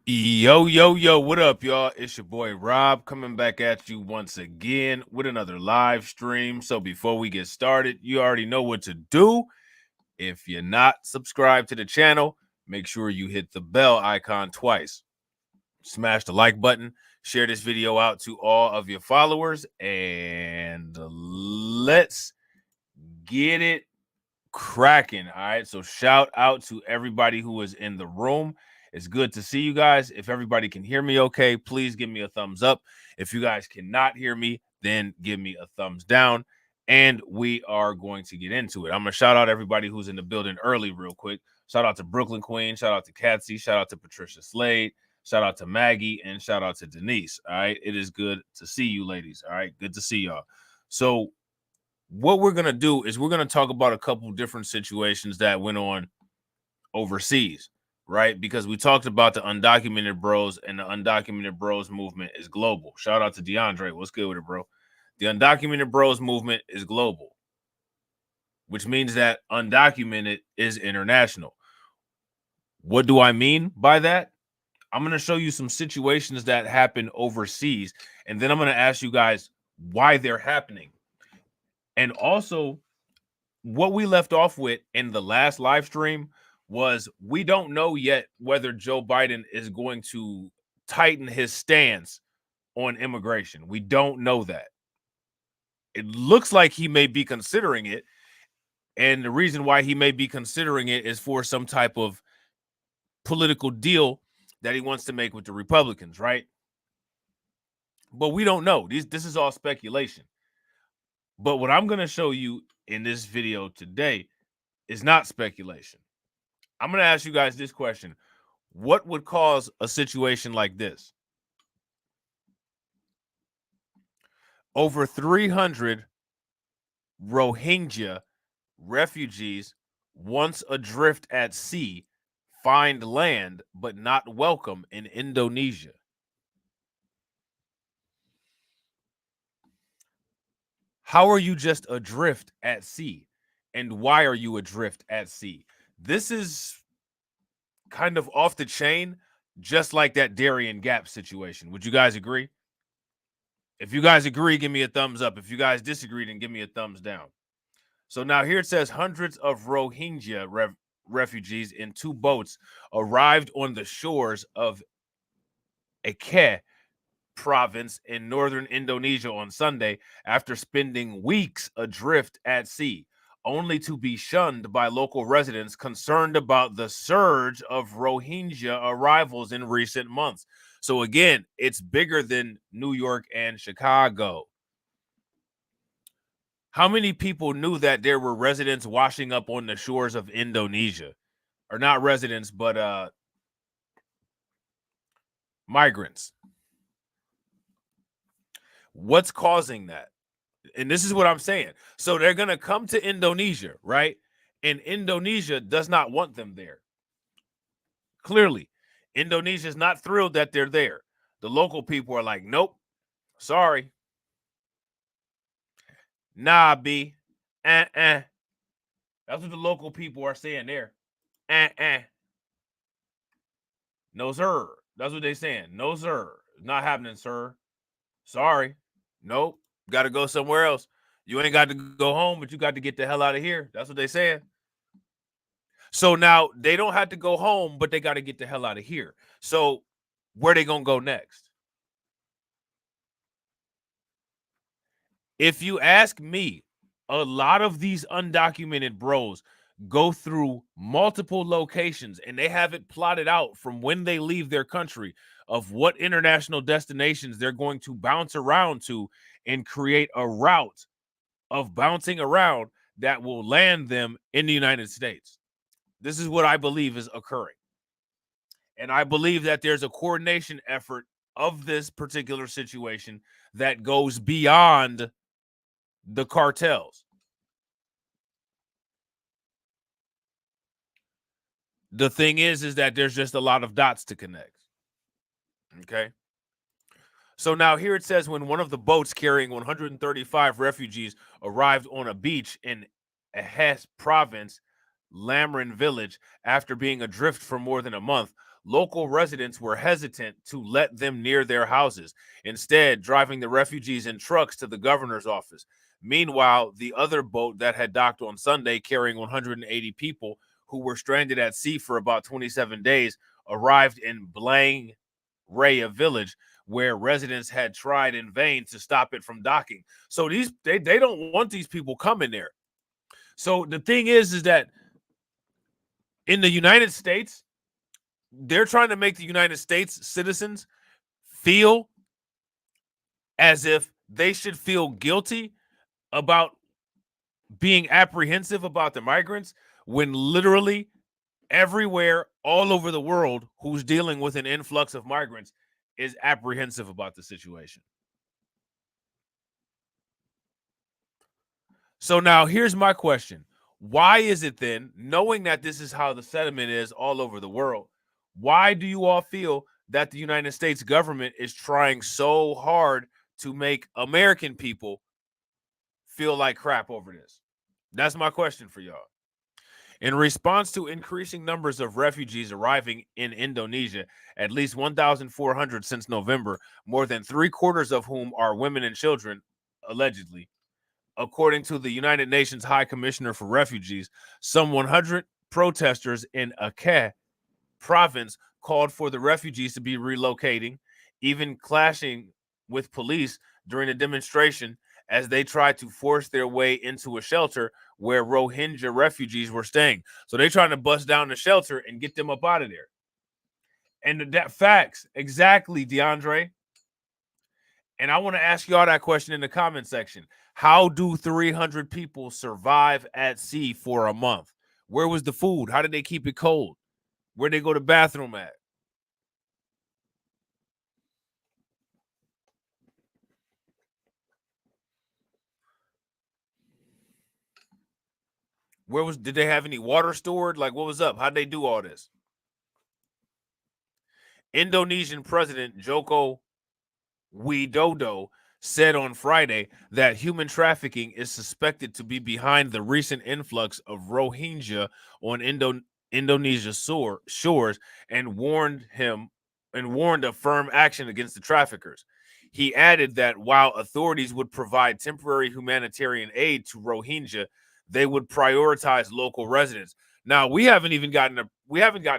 Yo, yo, yo, what up, y'all? It's your boy Rob coming back at you once again with another live stream. So before we get started, you already know what to do. If you're not subscribed to the channel, make sure you hit the bell icon twice. Smash the like button, share this video out to all of your followers, and let's get it cracking. All right. So shout out to everybody who is in the room. It's good to see you guys. If everybody can hear me okay, please give me a thumbs up. If you guys cannot hear me, then give me a thumbs down. And we are going to get into it. I'm going to shout out everybody who's in the building early, real quick. Shout out to Brooklyn Queen. Shout out to Katsy. Shout out to Patricia Slade. Shout out to Maggie. And shout out to Denise. All right. It is good to see you, ladies. All right. Good to see y'all. So, what we're going to do is we're going to talk about a couple different situations that went on overseas, right? Because we talked about the undocumented bros, and the undocumented bros movement is global. Shout out to DeAndre. What's good with it, bro? The undocumented bros movement is global, which means that undocumented is international. What do I mean by that? I'm going to show you some situations that happen overseas, and then I'm going to ask you guys why they're happening. And also, what we left off with in the last live stream was we don't know yet whether Joe Biden is going to tighten his stance on immigration. We don't know that. It looks like he may be considering it. And the reason why he may be considering it is for some type of political deal that he wants to make with the Republicans, right? But we don't know. This is all speculation. But what I'm going to show you in this video today is not speculation. I'm going to ask you guys this question. What would cause a situation like this? Over 300 Rohingya refugees, once adrift at sea, find land but not welcome in Indonesia. How are you just adrift at sea? And why are you adrift at sea? This is kind of off the chain, just like that Darien Gap situation. Would you guys agree? If you guys agree, give me a thumbs up. If you guys disagree, then give me a thumbs down. So now here it says hundreds of Rohingya refugees in 2 boats arrived on the shores of Aceh province in northern Indonesia on Sunday after spending weeks adrift at sea, only to be shunned by local residents concerned about the surge of Rohingya arrivals in recent months. So again, it's bigger than New York and Chicago. How many people knew that there were residents washing up on the shores of Indonesia? Or not residents, but migrants. What's causing that? And this is what I'm saying. So they're going to come to Indonesia, right? And Indonesia does not want them there. Clearly, Indonesia is not thrilled that they're there. The local people are like, nope, sorry. Nah, B. That's what the local people are saying there. No, sir. That's what they're saying. No, sir. Not happening, sir. Sorry. Nope. Got to go somewhere else. You ain't got to go home, but you got to get the hell out of here. That's what they saying. So now they don't have to go home, but they got to get the hell out of here. So where they going to go next? If you ask me, a lot of these undocumented bros go through multiple locations and they have it plotted out from when they leave their country of what international destinations they're going to bounce around to and create a route of bouncing around that will land them in the United States. This is what I believe is occurring. And I believe that there's a coordination effort of this particular situation that goes beyond the cartels. The thing is that there's just a lot of dots to connect. Okay. So now here it says when one of the boats carrying 135 refugees arrived on a beach in Aceh province, Lamrin village, after being adrift for more than a month, local residents were hesitant to let them near their houses, instead driving the refugees in trucks to the governor's office. Meanwhile, the other boat that had docked on Sunday carrying 180 people who were stranded at sea for about 27 days arrived in Blang Raya village, where residents had tried in vain to stop it from docking. So they don't want these people coming there. So the thing is that in the United States, they're trying to make the United States citizens feel as if they should feel guilty about being apprehensive about the migrants, when literally everywhere all over the world who's dealing with an influx of migrants is apprehensive about the situation. So now here's my question. Why is it then, knowing that this is how the sentiment is all over the world, why do you all feel that the United States government is trying so hard to make American people feel like crap over this? That's my question for y'all. In response to increasing numbers of refugees arriving in Indonesia, at least 1,400 since November, more than 3/4 of whom are women and children, allegedly. According to the United Nations High Commissioner for Refugees, some 100 protesters in Aceh province called for the refugees to be relocating, even clashing with police during a demonstration as they tried to force their way into a shelter where Rohingya refugees were staying. So they're trying to bust down the shelter and get them up out of there. And that facts, exactly, DeAndre. And I want to ask y'all that question in the comment section. How do 300 people survive at sea for a month? Where was the food? How did they keep it cold? Where'd they go to the bathroom at? Did they have any water stored? Like, what was up? How'd they do all this? Indonesian President Joko Widodo said on Friday that human trafficking is suspected to be behind the recent influx of Rohingya on Indonesia's shores, and warned of firm action against the traffickers. He added that while authorities would provide temporary humanitarian aid to Rohingya, they would prioritize local residents. Now, we haven't gotten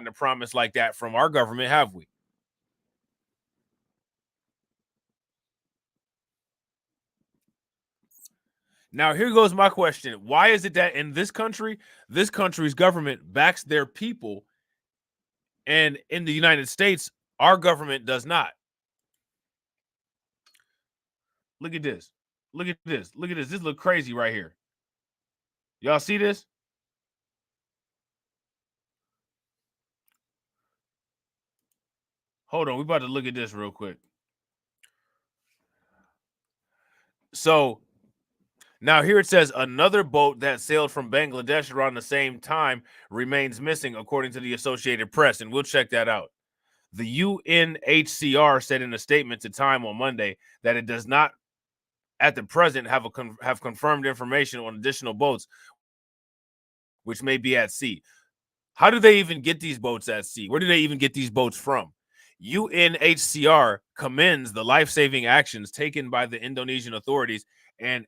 a promise like that from our government, have we? Now, here goes my question. Why is it that in this country's government backs their people, and in the United States, our government does not? Look at this. Look at this. Look at this. This looks crazy right here. Y'all see this? Hold on. We about to look at this real quick. So now here it says another boat that sailed from Bangladesh around the same time remains missing, according to the Associated Press, and we'll check that out. The UNHCR said in a statement to Time on Monday that it does not, at the present, have confirmed information on additional boats which may be at sea. How do they even get these boats at sea? Where do they even get these boats from? UNHCR commends the life-saving actions taken by the Indonesian authorities and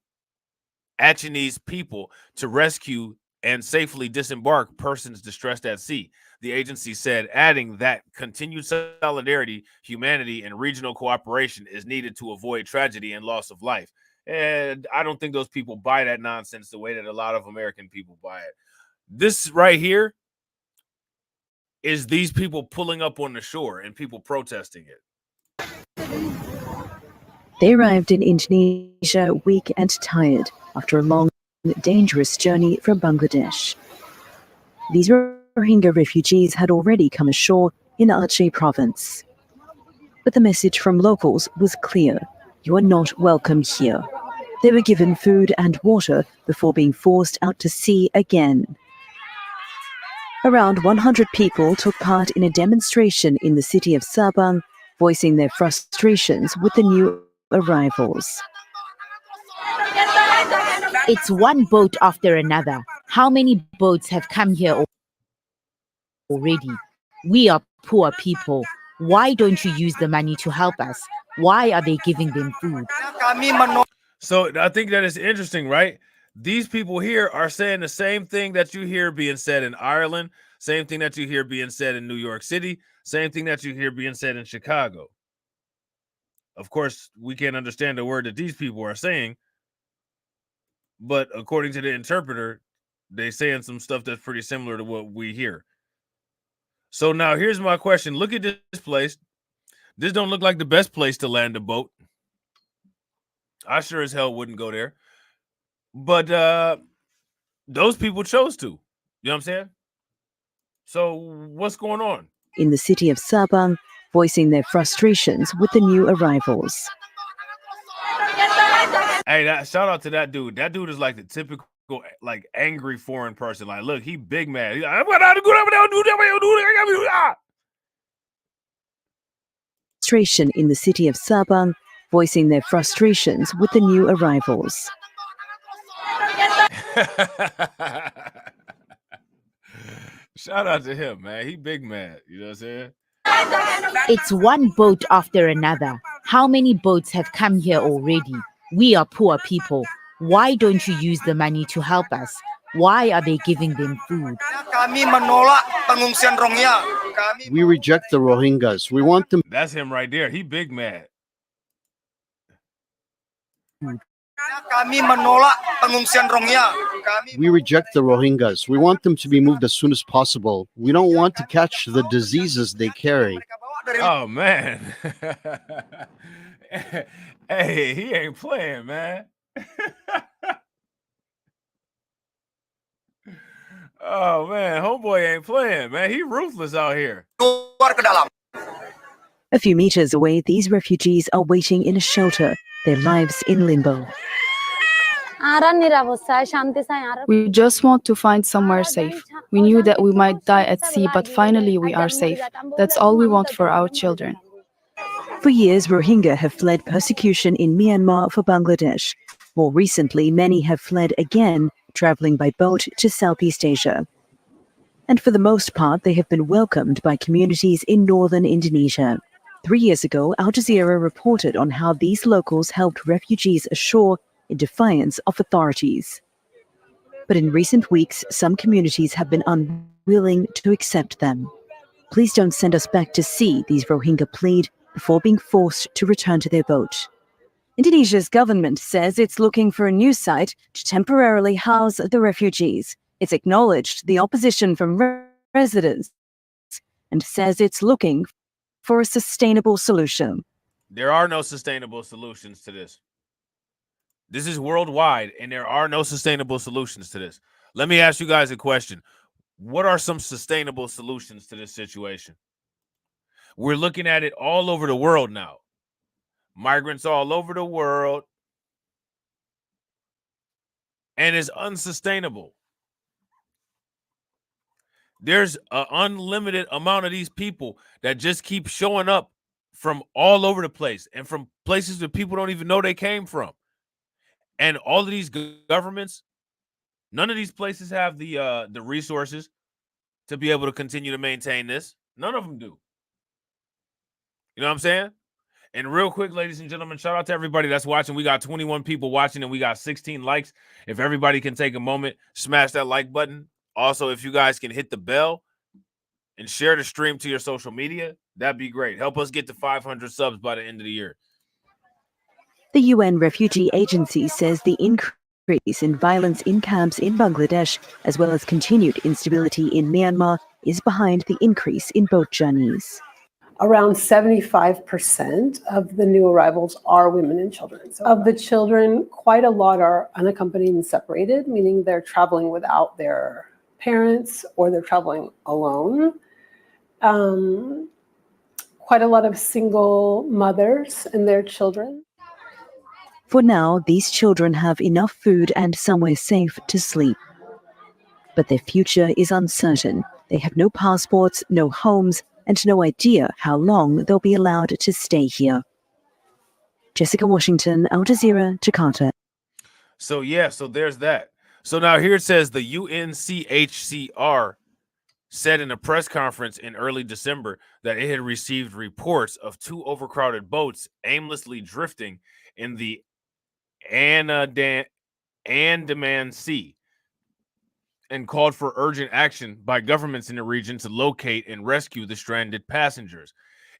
Achinese people to rescue and safely disembark persons distressed at sea, the agency said, adding that continued solidarity, humanity, and regional cooperation is needed to avoid tragedy and loss of life. And I don't think those people buy that nonsense the way that a lot of American people buy it. This right here is these people pulling up on the shore and people protesting it. They arrived in Indonesia weak and tired after a long, dangerous journey from Bangladesh. These Rohingya refugees had already come ashore in Aceh province. But the message from locals was clear: you are not welcome here. They were given food and water before being forced out to sea again. Around 100 people took part in a demonstration in the city of Sabang, voicing their frustrations with the new arrivals. It's one boat after another. How many boats have come here already? We are poor people. Why don't you use the money to help us? Why are they giving them food? So I think that is interesting, right? These people here are saying the same thing that you hear being said in Ireland, same thing that you hear being said in New York City, same thing that you hear being said in Chicago. Of course, we can't understand the word that these people are saying, but according to the interpreter, they're saying some stuff that's pretty similar to what we hear. So now here's my question. Look at this place. This don't look like the best place to land a boat. I sure as hell wouldn't go there. But those people chose to. You know what I'm saying? So what's going on? In the city of Sabang, voicing their frustrations with the new arrivals. Hey, shout out to that dude. That dude is like the typical like angry foreign person. Like, look, he big mad. He's like, Frustration in the city of Sabang, voicing their frustrations with the new arrivals. Shout out to him, man. He big mad. You know what I'm saying? It's one boat after another. How many boats have come here already? We are poor people. Why don't you use the money to help us? Why are they giving them food? We reject the Rohingyas. We want them. That's him right there. He big mad. We reject the Rohingyas. We want them to be moved as soon as possible. We don't want to catch the diseases they carry. Oh, man. Hey, he ain't playing, man. Oh, man. Homeboy ain't playing, man. He ruthless out here. A few meters away, these refugees are waiting in a shelter, their lives in limbo. We just want to find somewhere safe. We knew that we might die at sea, but finally we are safe. That's all we want for our children. For years, Rohingya have fled persecution in Myanmar for Bangladesh. More recently, many have fled again, traveling by boat to Southeast Asia. And for the most part, they have been welcomed by communities in northern Indonesia. 3 years ago, Al Jazeera reported on how these locals helped refugees ashore in defiance of authorities. But in recent weeks, some communities have been unwilling to accept them. Please don't send us back to sea, these Rohingya plead, before being forced to return to their boat. Indonesia's government says it's looking for a new site to temporarily house the refugees. It's acknowledged the opposition from residents and says it's looking for a sustainable solution. There are no sustainable solutions to this. This is worldwide, and there are no sustainable solutions to this. Let me ask you guys a question. What are some sustainable solutions to this situation? We're looking at it all over the world now. Migrants all over the world. And it's unsustainable. There's an unlimited amount of these people that just keep showing up from all over the place and from places that people don't even know they came from. And all of these governments, none of these places have the resources to be able to continue to maintain this. None of them do. You know what I'm saying? And real quick, ladies and gentlemen, shout out to everybody that's watching. We got 21 people watching and we got 16 likes. If everybody can take a moment, smash that like button. Also, if you guys can hit the bell and share the stream to your social media, that'd be great. Help us get to 500 subs by the end of the year. The UN Refugee Agency says the increase in violence in camps in Bangladesh, as well as continued instability in Myanmar, is behind the increase in boat journeys. Around 75% of the new arrivals are women and children. So of the children, quite a lot are unaccompanied and separated, meaning they're traveling without their parents or they're traveling alone. Quite a lot of single mothers and their children. For now, these children have enough food and somewhere safe to sleep. But their future is uncertain. They have no passports, no homes, and no idea how long they'll be allowed to stay here. Jessica Washington, Al Jazeera, Jakarta. So, yeah, so there's that. So now here it says the UNCHCR said in a press conference in early December that it had received reports of 2 overcrowded boats aimlessly drifting in the Andaman Sea, and called for urgent action by governments in the region to locate and rescue the stranded passengers.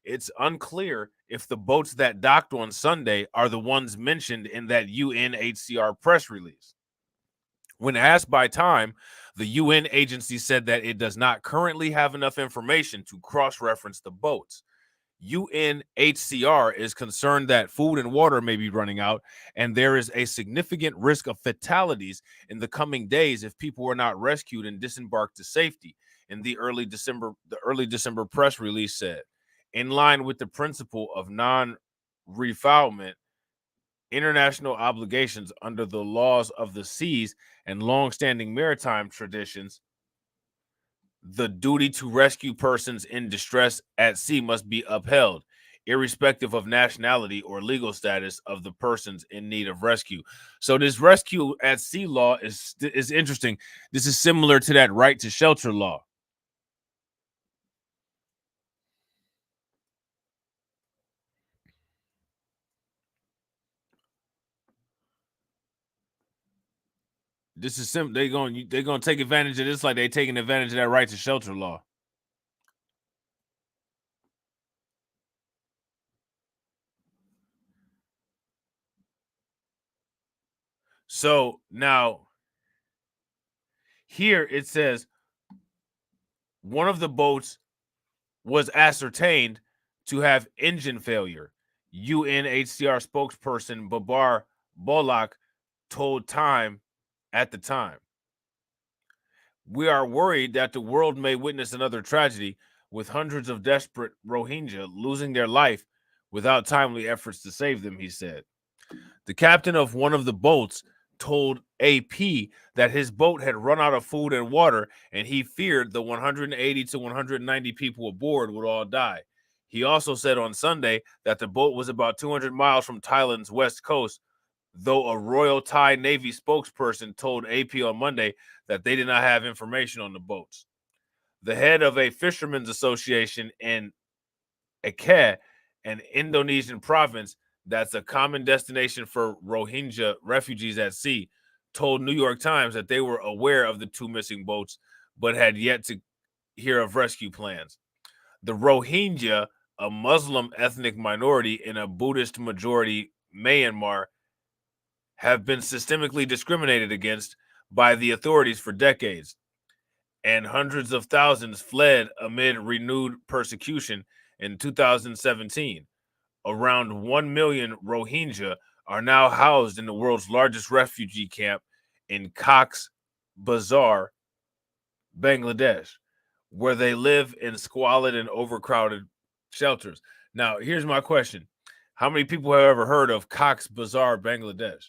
It's unclear if the boats that docked on Sunday are the ones mentioned in that UNHCR press release. When asked by Time, the UN agency said that it does not currently have enough information to cross-reference the boats. UNHCR is concerned that food and water may be running out, and there is a significant risk of fatalities in the coming days if people are not rescued and disembarked to safety. In the early December press release said, in line with the principle of non-refoulement, international obligations under the laws of the seas and long-standing maritime traditions, the duty to rescue persons in distress at sea must be upheld, irrespective of nationality or legal status of the persons in need of rescue. So this rescue at sea law is interesting. This is similar to that right to shelter law. This is simple. They're gonna take advantage of this like they taking advantage of that right to shelter law. So now here it says one of the boats was ascertained to have engine failure. UNHCR spokesperson Babar Bolak told Time at the time, "We are worried that the world may witness another tragedy with hundreds of desperate Rohingya losing their life without timely efforts to save them," he said. The captain of one of the boats told AP that his boat had run out of food and water, and he feared the 180 to 190 people aboard would all die. He also said on Sunday that the boat was about 200 miles from Thailand's west coast, though a Royal Thai Navy spokesperson told AP on Monday that they did not have information on the boats. The head of a fishermen's association in Aceh, an Indonesian province that's a common destination for Rohingya refugees at sea, told New York Times that they were aware of the 2 missing boats, but had yet to hear of rescue plans. The Rohingya, a Muslim ethnic minority in a Buddhist majority Myanmar, have been systemically discriminated against by the authorities for decades, and hundreds of thousands fled amid renewed persecution in 2017. Around 1 million Rohingya are now housed in the world's largest refugee camp in Cox's Bazar, Bangladesh, where they live in squalid and overcrowded shelters. Now, here's my question. How many people have ever heard of Cox's Bazar, Bangladesh?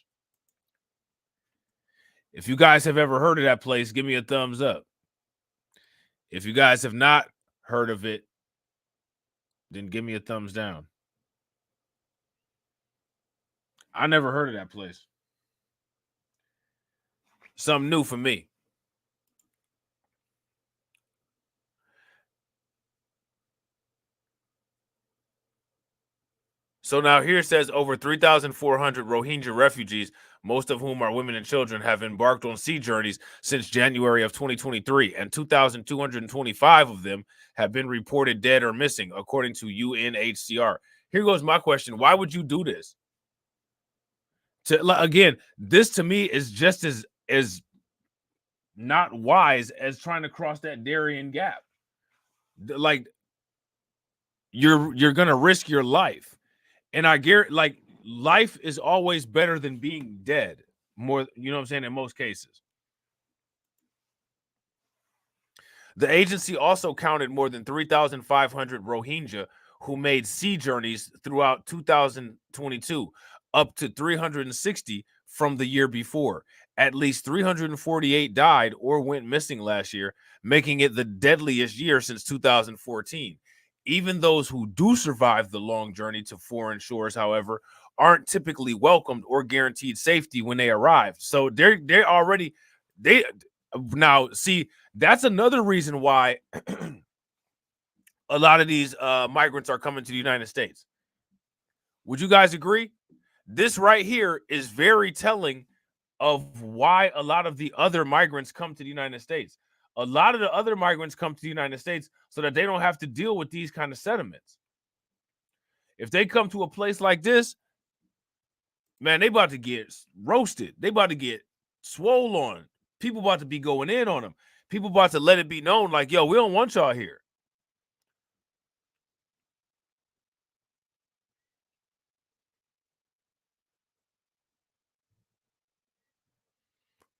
If you guys have ever heard of that place, give me a thumbs up. If you guys have not heard of it, then give me a thumbs down. I never heard of that place. Something new for me. So now here it says over 3,400 Rohingya refugees, most of whom are women and children, have embarked on sea journeys since January of 2023, and 2,225 of them have been reported dead or missing, according to UNHCR. Here goes my question. Why would you do this? Again, this to me is just as not wise as trying to cross that Darien Gap. Like, you're gonna risk your life. And I guarantee, like, life is always better than being dead. More, you know what I'm saying, in most cases. The agency also counted more than 3,500 Rohingya who made sea journeys throughout 2022, up to 360 from the year before. At least 348 died or went missing last year, making it the deadliest year since 2014. Even those who do survive the long journey to foreign shores, however, aren't typically welcomed or guaranteed safety when they arrive. So they're already Now, see, that's another reason why a lot of these migrants are coming to the United States. Would you guys agree? This right here is very telling of why a lot of the other migrants come to the United States. A lot of the other migrants come to the United States so that they don't have to deal with these kind of settlements. If they come to a place like this, man, they about to get roasted. They about to get swole on. People about to be going in on them. People about to let it be known like, yo, we don't want y'all here.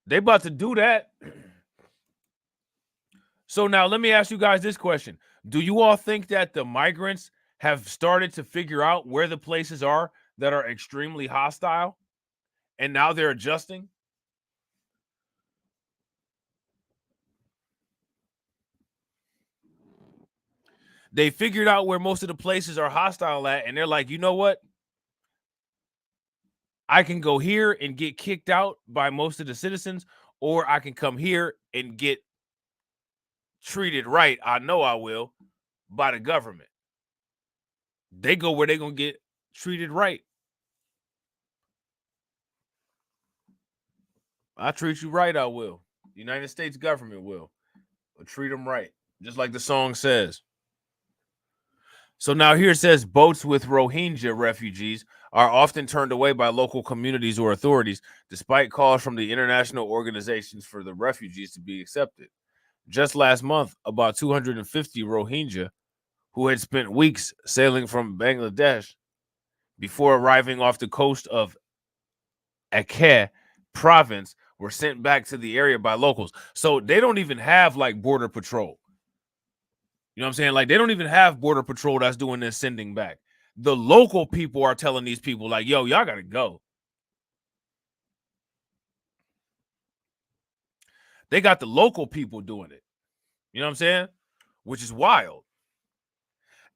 They about to do that. So now let me ask you guys this question. Do you all think that the migrants have started to figure out where the places are that are extremely hostile and now they're adjusting? They figured out where most of the places are hostile at, and they're like, you know what? I can go here and get kicked out by most of the citizens, or I can come here and get treated right. I know I will, by the government. They go where they're going to get treated right. I treat you right, I will. The United States government will. But treat them right, just like the song says. So now here it says boats with Rohingya refugees are often turned away by local communities or authorities, despite calls from the international organizations for the refugees to be accepted. Just last month, about 250 Rohingya who had spent weeks sailing from Bangladesh before arriving off the coast of Aceh province were sent back to the area by locals. So they don't even have like border patrol. You know what I'm saying? Like they don't even have border patrol that's doing this sending back. The local people are telling these people like, yo, y'all got to go. They got the local people doing it. You know what I'm saying? Which is wild.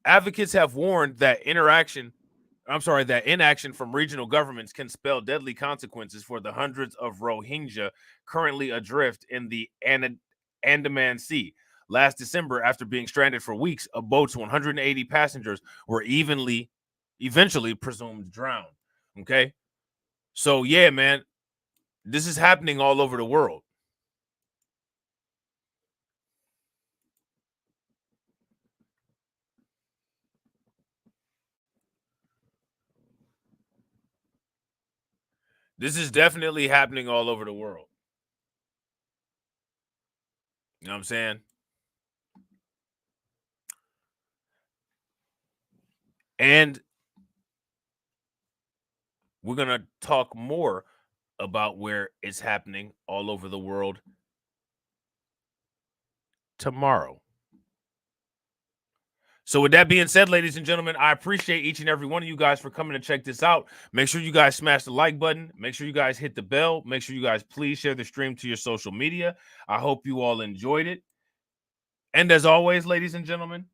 Advocates have warned that inaction from regional governments can spell deadly consequences for the hundreds of Rohingya currently adrift in the Andaman Sea. Last December, after being stranded for weeks, a boat's 180 passengers were eventually presumed drowned. Okay? So, yeah, man, this is happening all over the world. This is definitely happening all over the world. You know what I'm saying? And we're going to talk more about where it's happening all over the world tomorrow. So with that being said, ladies and gentlemen, I appreciate each and every one of you guys for coming to check this out. Make sure you guys smash the like button. Make sure you guys hit the bell. Make sure you guys please share the stream to your social media. I hope you all enjoyed it. And as always, ladies and gentlemen,